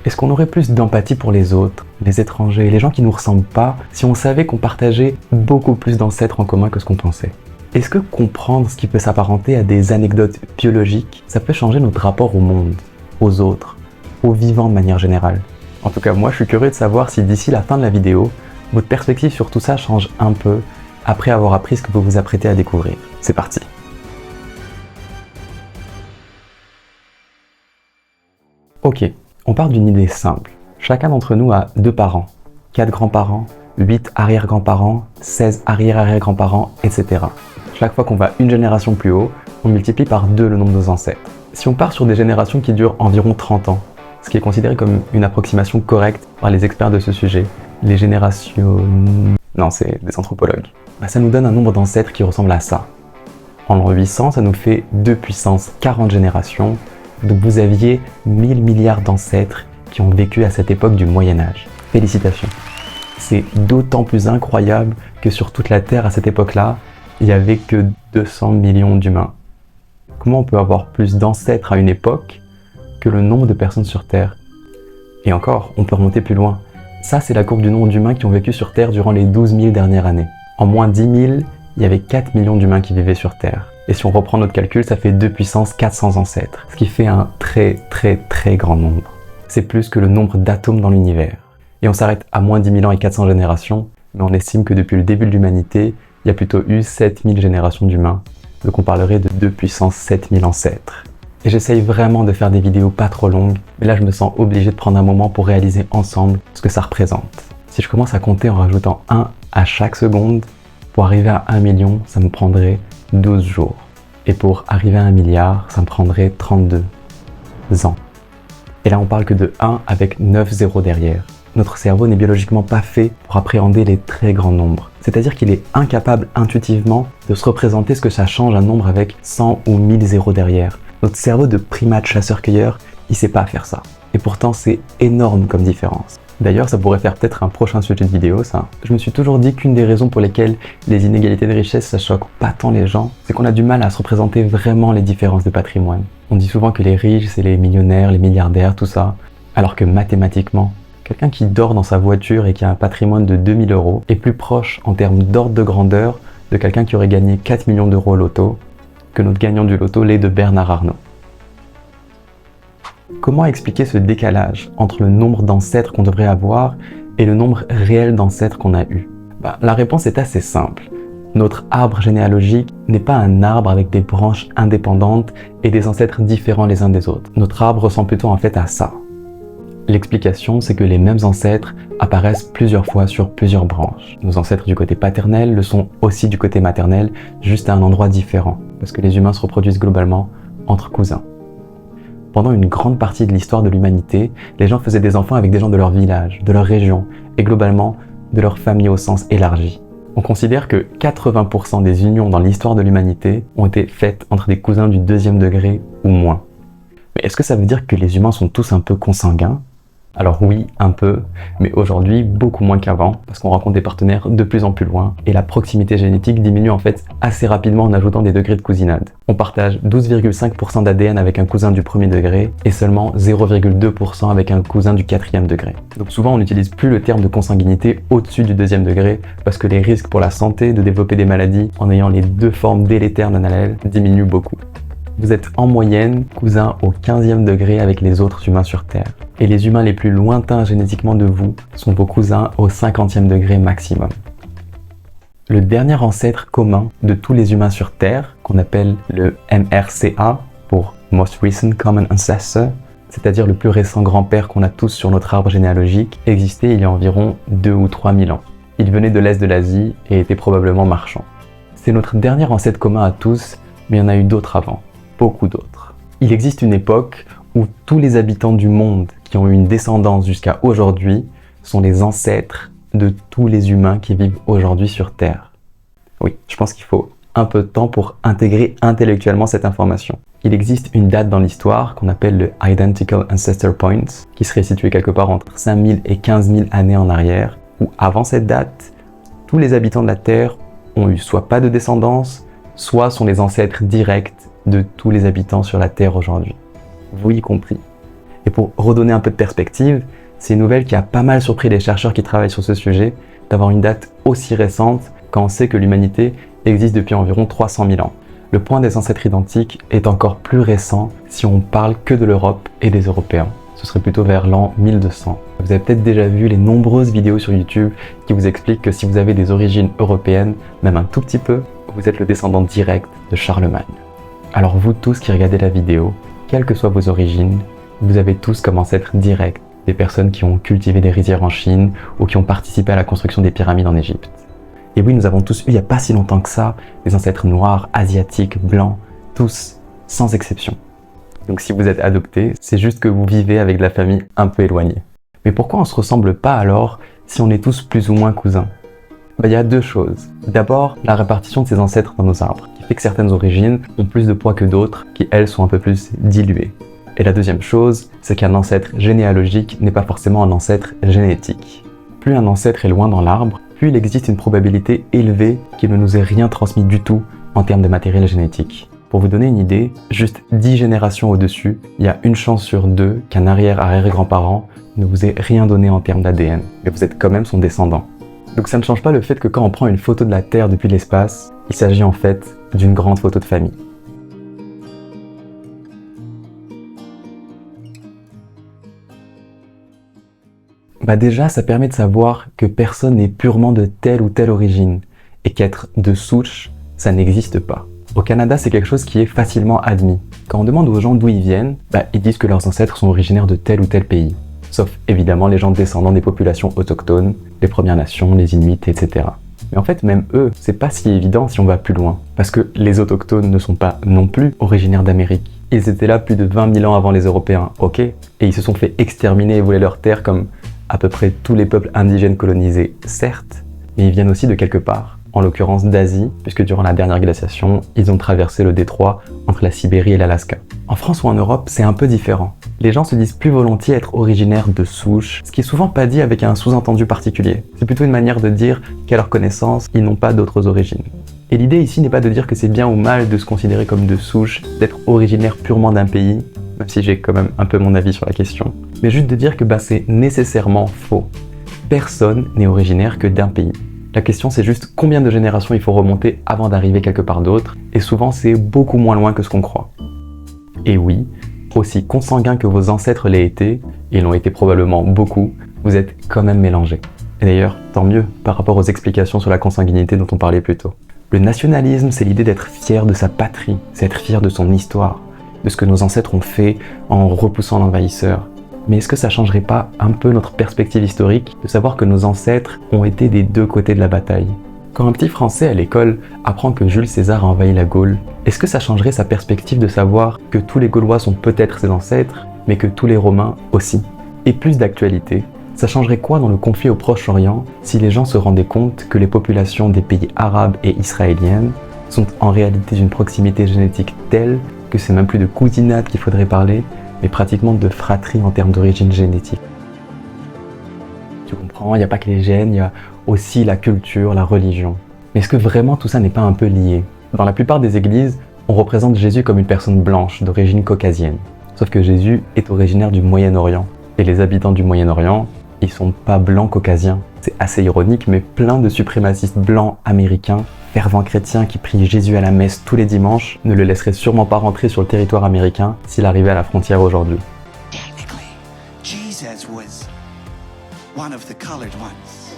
Est-ce qu'on aurait plus d'empathie pour les autres, les étrangers, les gens qui ne nous ressemblent pas, si on savait qu'on partageait beaucoup plus d'ancêtres en commun que ce qu'on pensait? Est-ce que comprendre ce qui peut s'apparenter à des anecdotes biologiques, ça peut changer notre rapport au monde, aux autres, aux vivants de manière générale? En tout cas, moi je suis curieux de savoir si d'ici la fin de la vidéo, votre perspective sur tout ça change un peu après avoir appris ce que vous vous apprêtez à découvrir. C'est parti! Ok, on part d'une idée simple. Chacun d'entre nous a 2 parents, 4 grands-parents, 8 arrière-grands-parents, 16 arrière-arrière-grands-parents, etc. Chaque fois qu'on va une génération plus haut, on multiplie par 2 le nombre de nos ancêtres. Si on part sur des générations qui durent environ 30 ans, ce qui est considéré comme une approximation correcte par les experts de ce sujet, les générations... Non, c'est des anthropologues. Ça nous donne un nombre d'ancêtres qui ressemble à ça. En l'an 800, ça nous fait 2 puissance 40 générations, donc vous aviez 1000 milliards d'ancêtres qui ont vécu à cette époque du Moyen-Âge. Félicitations. C'est d'autant plus incroyable que sur toute la Terre à cette époque-là, il n'y avait que 200 millions d'humains. Comment on peut avoir plus d'ancêtres à une époque que le nombre de personnes sur Terre? Et encore, on peut remonter plus loin. Ça, c'est la courbe du nombre d'humains qui ont vécu sur Terre durant les 12 000 dernières années. En moins 10 000, il y avait 4 millions d'humains qui vivaient sur Terre. Et si on reprend notre calcul, ça fait 2 puissance 400 ancêtres, ce qui fait un très grand nombre. C'est plus que le nombre d'atomes dans l'univers. Et on s'arrête à moins 10 000 ans et 400 générations, mais on estime que depuis le début de l'humanité, il y a plutôt eu 7000 générations d'humains, donc on parlerait de 2 puissance 7000 ancêtres. Et j'essaye vraiment de faire des vidéos pas trop longues, mais là je me sens obligé de prendre un moment pour réaliser ensemble ce que ça représente. Si je commence à compter en rajoutant 1 à chaque seconde, pour arriver à 1 million, ça me prendrait 12 jours. Et pour arriver à 1 milliard, ça me prendrait 32 ans. Et là on parle que de 1 avec 9 zéros derrière. Notre cerveau n'est biologiquement pas fait pour appréhender les très grands nombres. C'est-à-dire qu'il est incapable intuitivement de se représenter ce que ça change un nombre avec 100 ou 1000 zéros derrière. Notre cerveau de primate chasseur-cueilleur, il sait pas faire ça. Et pourtant c'est énorme comme différence. D'ailleurs, ça pourrait faire peut-être un prochain sujet de vidéo, ça. Je me suis toujours dit qu'une des raisons pour lesquelles les inégalités de richesse, ça choque pas tant les gens, c'est qu'on a du mal à se représenter vraiment les différences de patrimoine. On dit souvent que les riches, c'est les millionnaires, les milliardaires, tout ça, alors que mathématiquement, quelqu'un qui dort dans sa voiture et qui a un patrimoine de 2000 € est plus proche en termes d'ordre de grandeur de quelqu'un qui aurait gagné 4 millions d'euros au loto que notre gagnant du loto l'est de Bernard Arnault. Comment expliquer ce décalage entre le nombre d'ancêtres qu'on devrait avoir et le nombre réel d'ancêtres qu'on a eu? La réponse est assez simple. Notre arbre généalogique n'est pas un arbre avec des branches indépendantes et des ancêtres différents les uns des autres. Notre arbre ressemble plutôt en fait à ça. L'explication, c'est que les mêmes ancêtres apparaissent plusieurs fois sur plusieurs branches. Nos ancêtres du côté paternel le sont aussi du côté maternel, juste à un endroit différent, parce que les humains se reproduisent globalement entre cousins. Pendant une grande partie de l'histoire de l'humanité, les gens faisaient des enfants avec des gens de leur village, de leur région, et globalement de leur famille au sens élargi. On considère que 80% des unions dans l'histoire de l'humanité ont été faites entre des cousins du 2e degré ou moins. Mais est-ce que ça veut dire que les humains sont tous un peu consanguins? Alors oui, un peu, mais aujourd'hui beaucoup moins qu'avant, parce qu'on rencontre des partenaires de plus en plus loin, et la proximité génétique diminue en fait assez rapidement en ajoutant des degrés de cousinade. On partage 12,5% d'ADN avec un cousin du 1er degré, et seulement 0,2% avec un cousin du 4e degré. Donc souvent on n'utilise plus le terme de consanguinité au-dessus du 2e degré, parce que les risques pour la santé de développer des maladies en ayant les 2 formes délétères d'un allèle diminuent beaucoup. Vous êtes en moyenne cousin au 15e degré avec les autres humains sur Terre. Et les humains les plus lointains génétiquement de vous sont vos cousins au 50e degré maximum. Le dernier ancêtre commun de tous les humains sur Terre, qu'on appelle le MRCA pour Most Recent Common Ancestor, c'est-à-dire le plus récent grand-père qu'on a tous sur notre arbre généalogique, existait il y a environ 2 ou 3 000 ans. Il venait de l'Est de l'Asie et était probablement marchand. C'est notre dernier ancêtre commun à tous, mais il y en a eu d'autres avant. Beaucoup d'autres. Il existe une époque où tous les habitants du monde qui ont eu une descendance jusqu'à aujourd'hui sont les ancêtres de tous les humains qui vivent aujourd'hui sur Terre. Oui, je pense qu'il faut un peu de temps pour intégrer intellectuellement cette information. Il existe une date dans l'histoire qu'on appelle le Identical Ancestor Point, qui serait situé quelque part entre 5000 et 15 000 années en arrière, où avant cette date, tous les habitants de la Terre ont eu soit pas de descendance, soit sont les ancêtres directs de tous les habitants sur la Terre aujourd'hui. Vous y compris. Et pour redonner un peu de perspective, c'est une nouvelle qui a pas mal surpris les chercheurs qui travaillent sur ce sujet, d'avoir une date aussi récente quand on sait que l'humanité existe depuis environ 300 000 ans. Le point des ancêtres identiques est encore plus récent si on parle que de l'Europe et des Européens. Ce serait plutôt vers l'an 1200. Vous avez peut-être déjà vu les nombreuses vidéos sur YouTube qui vous expliquent que si vous avez des origines européennes, même un tout petit peu, vous êtes le descendant direct de Charlemagne. Alors vous tous qui regardez la vidéo, quelles que soient vos origines, vous avez tous comme ancêtres directs des personnes qui ont cultivé des rizières en Chine ou qui ont participé à la construction des pyramides en Égypte. Et oui, nous avons tous eu il n'y a pas si longtemps que ça des ancêtres noirs, asiatiques, blancs, tous, sans exception. Donc si vous êtes adopté, c'est juste que vous vivez avec de la famille un peu éloignée. Mais pourquoi on ne se ressemble pas alors si on est tous plus ou moins cousins? Il y a deux choses. D'abord, la répartition de ces ancêtres dans nos arbres, qui fait que certaines origines ont plus de poids que d'autres, qui elles sont un peu plus diluées. Et la deuxième chose, c'est qu'un ancêtre généalogique n'est pas forcément un ancêtre génétique. Plus un ancêtre est loin dans l'arbre, plus il existe une probabilité élevée qu'il ne nous ait rien transmis du tout en termes de matériel génétique. Pour vous donner une idée, juste 10 générations au-dessus, il y a une chance sur 2 qu'un arrière-arrière-grand-parent ne vous ait rien donné en termes d'ADN, mais vous êtes quand même son descendant. Donc ça ne change pas le fait que quand on prend une photo de la Terre depuis l'espace, il s'agit en fait d'une grande photo de famille. Déjà, ça permet de savoir que personne n'est purement de telle ou telle origine, et qu'être de souche, ça n'existe pas. Au Canada, c'est quelque chose qui est facilement admis. Quand on demande aux gens d'où ils viennent, ils disent que leurs ancêtres sont originaires de tel ou tel pays. Sauf évidemment les gens descendants des populations autochtones, les Premières Nations, les Inuits, etc. Mais en fait, même eux, c'est pas si évident si on va plus loin. Parce que les autochtones ne sont pas non plus originaires d'Amérique. Ils étaient là plus de 20 000 ans avant les Européens, ok? Et ils se sont fait exterminer et voler leurs terres comme à peu près tous les peuples indigènes colonisés, certes, mais ils viennent aussi de quelque part. En l'occurrence d'Asie, puisque durant la dernière glaciation, ils ont traversé le détroit entre la Sibérie et l'Alaska. En France ou en Europe, c'est un peu différent. Les gens se disent plus volontiers être originaires de souche, ce qui est souvent pas dit avec un sous-entendu particulier. C'est plutôt une manière de dire qu'à leur connaissance, ils n'ont pas d'autres origines. Et l'idée ici n'est pas de dire que c'est bien ou mal de se considérer comme de souche, d'être originaire purement d'un pays, même si j'ai quand même un peu mon avis sur la question, mais juste de dire que c'est nécessairement faux. Personne n'est originaire que d'un pays. La question c'est juste combien de générations il faut remonter avant d'arriver quelque part d'autre, et souvent c'est beaucoup moins loin que ce qu'on croit. Et oui, aussi consanguin que vos ancêtres l'aient été, et ils l'ont été probablement beaucoup, vous êtes quand même mélangés. Et d'ailleurs, tant mieux par rapport aux explications sur la consanguinité dont on parlait plus tôt. Le nationalisme, c'est l'idée d'être fier de sa patrie, c'est être fier de son histoire, de ce que nos ancêtres ont fait en repoussant l'envahisseur. Mais est-ce que ça changerait pas un peu notre perspective historique de savoir que nos ancêtres ont été des deux côtés de la bataille? Quand un petit Français à l'école apprend que Jules César a envahi la Gaule, est-ce que ça changerait sa perspective de savoir que tous les Gaulois sont peut-être ses ancêtres, mais que tous les Romains aussi? Et plus d'actualité, ça changerait quoi dans le conflit au Proche-Orient si les gens se rendaient compte que les populations des pays arabes et israéliennes sont en réalité d'une proximité génétique telle que c'est même plus de cousinade qu'il faudrait parler, mais pratiquement de fratrie en termes d'origine génétique. Tu comprends, il n'y a pas que les gènes, il y a aussi la culture, la religion. Mais est-ce que vraiment tout ça n'est pas un peu lié? Dans la plupart des églises, on représente Jésus comme une personne blanche, d'origine caucasienne. Sauf que Jésus est originaire du Moyen-Orient. Et les habitants du Moyen-Orient, ils sont pas blancs caucasiens. C'est assez ironique, mais plein de suprémacistes blancs américains, fervents chrétiens qui prient Jésus à la messe tous les dimanches, ne le laisseraient sûrement pas rentrer sur le territoire américain s'il arrivait à la frontière aujourd'hui. Technically, Jesus was one of the colored ones.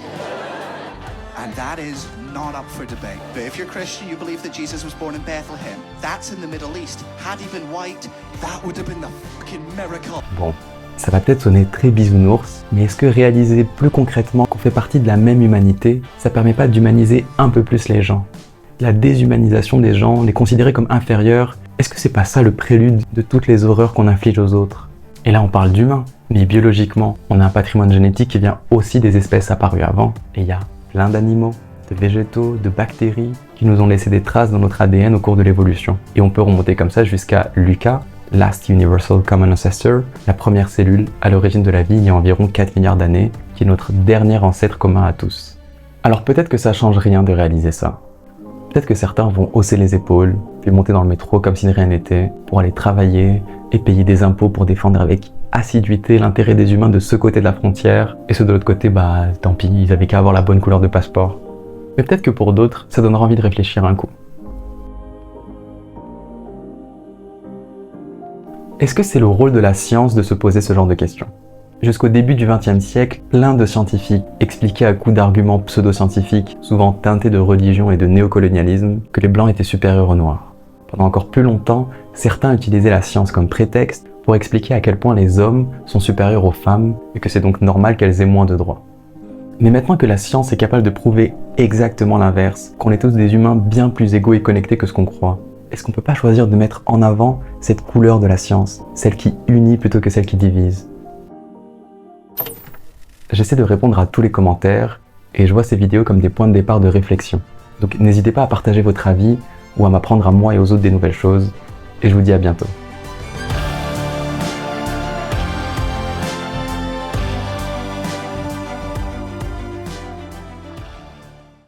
And that is not up for debate. But if you're Christian, you believe that Jesus was born in Bethlehem. That's in the Middle East. Had he been white, that would have been the fucking miracle. Bon, ça va peut-être sonner très bisounours, mais est-ce que réaliser plus concrètement qu'on fait partie de la même humanité, ça permet pas d'humaniser un peu plus les gens? La déshumanisation des gens, les considérer comme inférieurs, est-ce que c'est pas ça le prélude de toutes les horreurs qu'on inflige aux autres? Et là on parle d'humains, mais biologiquement, on a un patrimoine génétique qui vient aussi des espèces apparues avant, et il y a plein d'animaux, de végétaux, de bactéries qui nous ont laissé des traces dans notre ADN au cours de l'évolution. Et on peut remonter comme ça jusqu'à Lucas, Last Universal Common Ancestor, la première cellule à l'origine de la vie il y a environ 4 milliards d'années, qui est notre dernier ancêtre commun à tous. Alors peut-être que ça change rien de réaliser ça. Peut-être que certains vont hausser les épaules, puis monter dans le métro comme si de rien n'était, pour aller travailler et payer des impôts pour défendre avec assiduité l'intérêt des humains de ce côté de la frontière, et ceux de l'autre côté, bah tant pis, ils avaient qu'à avoir la bonne couleur de passeport. Mais peut-être que pour d'autres, ça donnera envie de réfléchir un coup. Est-ce que c'est le rôle de la science de se poser ce genre de questions? Jusqu'au début du XXe siècle, plein de scientifiques expliquaient à coups d'arguments pseudo-scientifiques, souvent teintés de religion et de néocolonialisme, que les Blancs étaient supérieurs aux Noirs. Pendant encore plus longtemps, certains utilisaient la science comme prétexte pour expliquer à quel point les hommes sont supérieurs aux femmes et que c'est donc normal qu'elles aient moins de droits. Mais maintenant que la science est capable de prouver exactement l'inverse, qu'on est tous des humains bien plus égaux et connectés que ce qu'on croit, est-ce qu'on peut pas choisir de mettre en avant cette couleur de la science, celle qui unit plutôt que celle qui divise? J'essaie de répondre à tous les commentaires et je vois ces vidéos comme des points de départ de réflexion. Donc n'hésitez pas à partager votre avis ou à m'apprendre à moi et aux autres des nouvelles choses et je vous dis à bientôt.